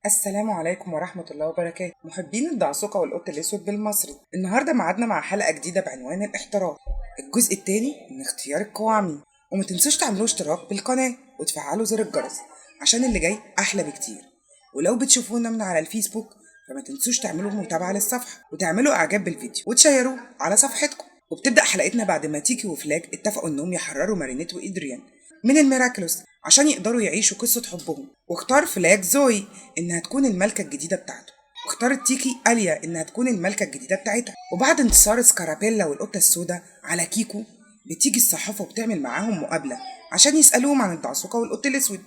السلام عليكم ورحمة الله وبركاته، محبين الدعسوقة والقط الأسود بالمصري. النهاردة معادنا مع حلقة جديدة بعنوان الاحتراف، الجزء الثاني من اختيار القوامي. وما تنسوش تعملوا اشتراك بالقناة وتفعلوا زر الجرس عشان اللي جاي أحلى بكتير. ولو بتشوفونا من على الفيسبوك فما تنسوش تعملوا متابعة للصفحة وتعملوا إعجاب بالفيديو وتشيروه على صفحتكم. وبتبدأ حلقتنا بعد ما تيكي وفلاج اتفقوا إنهم يحرروا مارينيت وإدريان من الميراكلوس عشان يقدروا يعيشوا قصة حبهم. واختار فلاج زوي إنها تكون الملكة الجديدة بتاعته، واختارت تيكي آليا إنها تكون الملكة الجديدة بتاعتها. وبعد انتصار سكارابيلا والقطة السوداء على كيكو بتيجي الصحافة وبتعمل معاهم مقابلة عشان يسألوهم عن الدعسوقة والقط الأسود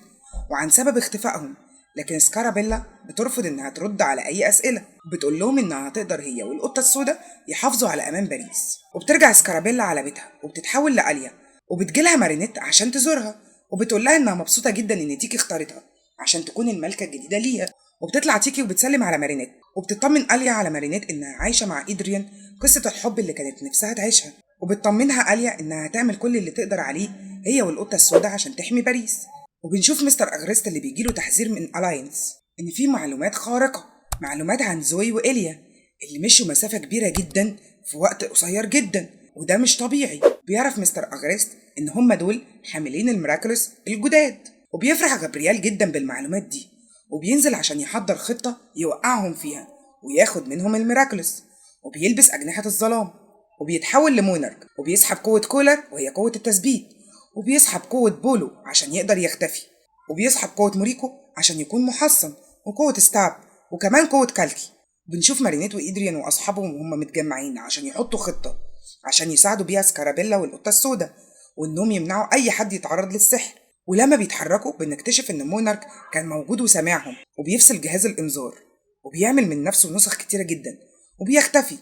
وعن سبب اختفائهم. لكن سكارابيلا بترفض إنها ترد على أي أسئلة، وبتقول لهم إنها هتقدر هي والقطة السوداء يحافظوا على أمان باريس. وبترجع سكارابيلا على بيتها وبتتحول لآليا، وبتجيلها مارينيت عشان تزورها وبتقول لها إنها مبسوطة جدا إن تيكي اختارتها عشان تكون الملكة الجديدة ليها. وبتطلع تيكي وبتسلم على مارينيت، وبتطمن آليا على مارينيت إنها عايشة مع إدريان قصة الحب اللي كانت نفسها تعيشها. وبتطمنها آليا إنها هتعمل كل اللي تقدر عليه هي والقطة السوداء عشان تحمي باريس. وبنشوف مستر أغريست اللي بيجيله تحذير من ألاينس إن في معلومات خارقة، معلومات عن زوي وإيليا اللي مشوا مسافة كبيرة جدا في وقت قصير جدا، وده مش طبيعي. بيعرف مستر أغريست إن هم دول حاملين الميراكلوس الجداد، وبيفرح غابرييل جدا بالمعلومات دي، وبينزل عشان يحضر خطة يوقعهم فيها وياخد منهم الميراكلوس. وبيلبس أجنحة الظلام وبيتحول لمونارك، وبيسحب قوة كولر وهي قوة التثبيت، وبيسحب قوة بولو عشان يقدر يختفي، وبيسحب قوة موريكو عشان يكون محصن، وقوة ستاب، وكمان قوة كالكي. بنشوف مارينيت وإدريان وأصحابهم وهم متجمعين عشان يحطوا خطة عشان يساعدوا بيها سكارابيلا والقطة السوداء، وإنهم يمنعوا أي حد يتعرض للسحر. ولما بيتحركوا بنكتشف إن مونارك كان موجود وسامعهم، وبيفصل جهاز الإنذار وبيعمل من نفسه نسخ كتيرة جدا وبيختفي،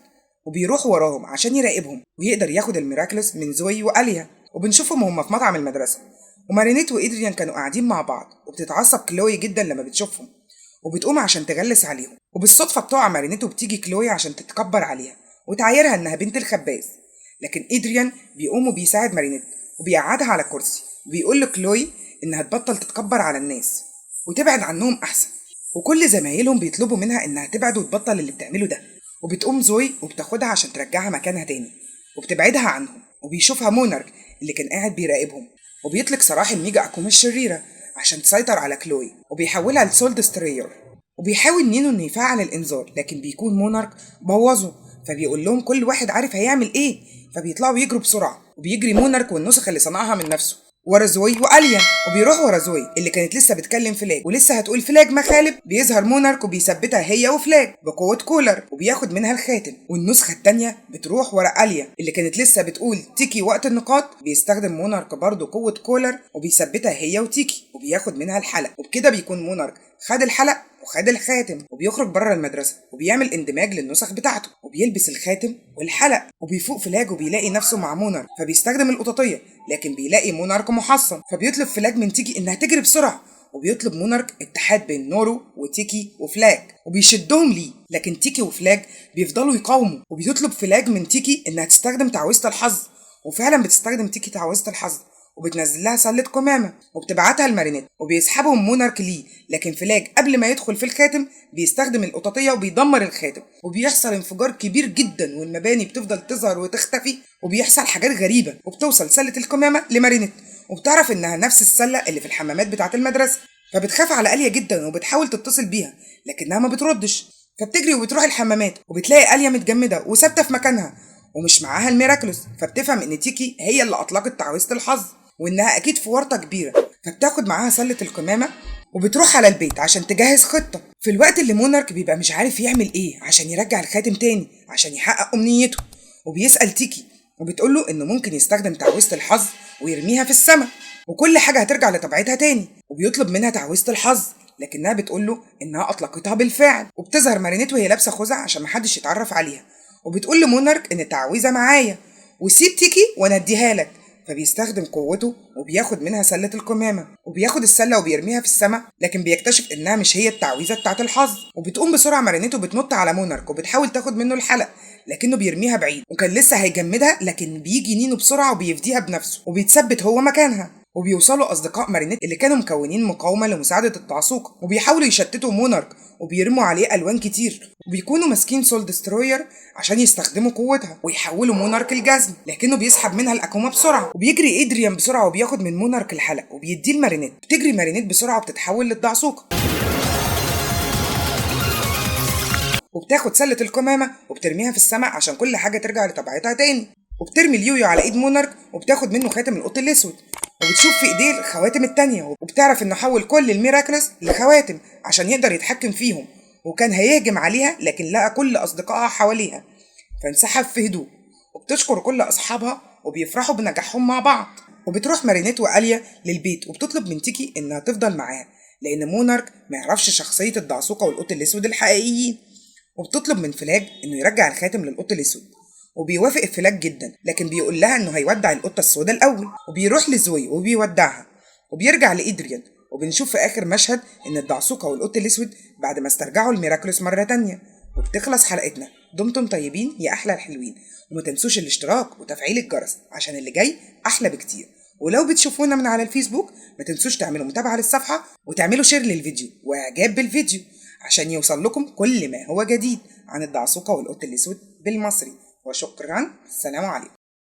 وبيروح وراهم عشان يراقبهم ويقدر ياخد الميراكلوس من زوي وآليا. وبنشوفهم وهم في مطعم المدرسة، ومارينيت وإدريان كانوا قاعدين مع بعض، وبتتعصب كلوي جدا لما بتشوفهم وبتقوم عشان تغلس عليهم. وبالصدفة بتقع مارينيت وبتيجي كلوي عشان تتكبر عليها وتعايرها إنها بنت الخباز. لكن إدريان بيقوم وبيساعد مارينيت وبيقعدها على كرسي، وبيقول لكلوي إنها تبطل تتكبر على الناس وتبعد عنهم أحسن. وكل زمايلهم بيطلبوا منها إنها تبعد وتبطل اللي بتعمله ده. وبتقوم زوي وبتاخدها عشان ترجعها مكانها تاني وبتبعدها عنهم. وبيشوفها مونارك اللي كان قاعد بيراقبهم، وبيطلق سراح الميجا أكوم الشريرة عشان تسيطر على كلوي وبيحولها لسول دسترير. وبيحاول نينو إنه يفعل الإنذار، لكن بيكون مونارك بوظه، فبيقول لهم كل واحد عارف هيعمل إيه، فبيطلعوا يجروا بسرعة. وبيجري مونارك والنسخ اللي صنعها من نفسه ورا زوي وآليا، وبيروح ورا زوي اللي كانت لسه بتكلم فلاج ولسه هتقول فلاج مخالب. بيظهر مونارك وبيثبتها هي وفلاج بقوة كولر وبياخد منها الخاتم. والنسخة التانية بتروح ورا آليا اللي كانت لسه بتقول تيكي وقت النقاط. بيستخدم مونارك برضه قوة كولر وبيثبتها هي وتيكي وبياخد منها الحلق. وبكده بيكون مونارك خد الحلق وخد الخاتم، وبيخرج بره المدرسة وبيعمل اندماج للنسخ بتاعته وبيلبس الخاتم والحلق. وبيفوق فلاج وبيلاقي نفسه مع مونارك، فبيستخدم القططية لكن بيلاقي مونارك محصن، فبيطلب فلاج من تيكي انها تجري بسرعة. وبيطلب مونارك اتحاد بين نورو وتيكي وفلاج وبيشدهم ليه، لكن تيكي وفلاج بيفضلوا يقاوموا. وبيطلب فلاج من تيكي انها تستخدم تعويذة الحظ، وفعلا بتستخدم تيكي تعويذة الحظ وبتنزل لها سلة قمامة وبتبعتها لمارينيت وبيسحبهم مونارك ليه. لكن فلاج قبل ما يدخل في الخاتم بيستخدم القططية وبيدمر الخاتم، وبيحصل انفجار كبير جدا والمباني بتفضل تظهر وتختفي، وبيحصل حاجات غريبة. وبتوصل سلة القمامة لمارينيت وبتعرف انها نفس السلة اللي في الحمامات بتاعة المدرسة، فبتخاف على آليا جدا وبتحاول تتصل بيها لكنها ما بتردش. فبتجري وبتروح الحمامات وبتلاقي آليا متجمدة وثابتة في مكانها ومش معاها الميراكلوس، فبتفهم ان تيكي هي اللي اطلقت تعويذة الحظ وانها اكيد في ورطة كبيرة. فبتاخد معاها سلة القمامة وبتروح على البيت عشان تجهز خطة، في الوقت اللي مونارك بيبقى مش عارف يعمل ايه عشان يرجع الخاتم تاني عشان يحقق امنيته. وبيسأل تيكي وبتقوله انه ممكن يستخدم تعويذة الحظ ويرميها في السماء وكل حاجة هترجع لطبيعتها تاني. وبيطلب منها تعويذة الحظ لكنها بتقوله انها اطلقتها بالفعل. وبتظهر مارينيت وهي لابسة خوذة عشان محدش يتعرف عليها، وبتقول لمونارك ان التعويذة معايا وسيب تيكي وانا اديها لك. فبيستخدم قوته وبياخد منها سلة القمامة وبياخد السلة وبيرميها في السماء، لكن بيكتشف انها مش هي التعويذة بتاعت الحظ. وبتقوم بسرعة مارينيت وبتنط على مونارك وبتحاول تاخد منه الحلق لكنه بيرميها بعيد، وكان لسه هيجمدها لكن بيجي نينو بسرعة وبيفديها بنفسه وبيتثبت هو مكانها. وبيوصلوا أصدقاء مارينيت اللي كانوا مكونين مقاومة لمساعدة الدعسوقة، وبيحاولوا يشتتوا مونارك وبيرموا عليه ألوان كتير، وبيكونوا ماسكين سول دستروير عشان يستخدموا قوتها ويحولوا مونارك الجزم، لكنه بيسحب منها الأكومة بسرعة. وبيجري إدريان بسرعة وبياخد من مونارك الحلق وبيديه لمارينيت. بتجري مارينيت بسرعة وبتتحول للدعسوقة، وبتاخد سلة القمامة وبترميها في السماء عشان كل حاجة ترجع لطبيعتها تاني. وبترمي اليويو على ايد مونارك وبتاخد منه خاتم القط الاسود، وبتشوف في ايديه الخواتم التانية، وبتعرف انه حول كل الميراكلس لخواتم عشان يقدر يتحكم فيهم. وكان هيهجم عليها لكن لقى كل اصدقائها حواليها فانسحب في هدوء. وبتشكر كل اصحابها وبيفرحوا بنجاحهم مع بعض. وبتروح مارينيت وآليا للبيت وبتطلب من تيكي انها تفضل معاها لان مونارك ما يعرفش شخصية الدعسوقة والقط الاسود الحقيقيين. وبتطلب من فلاج انه يرجع الخاتم للقط الاسود، وبيوافق فلاج جدا، لكن بيقول لها انه هيودع القطه السوداء الاول. وبيروح لزوي وبيودعها وبيرجع لإدريان. وبنشوف في اخر مشهد ان الدعسوقه والقط الاسود بعد ما استرجعوا الميراكلوس مره تانية. وبتخلص حلقتنا. دمتم طيبين يا احلى الحلوين، وما تنسوش الاشتراك وتفعيل الجرس عشان اللي جاي احلى بكتير. ولو بتشوفونا من على الفيسبوك ما تنسوش تعملوا متابعه للصفحه وتعملوا شير للفيديو واعجاب بالفيديو عشان يوصل لكم كل ما هو جديد عن الدعسوقة والقط الأسود بالمصري. وشكرا، السلام عليكم.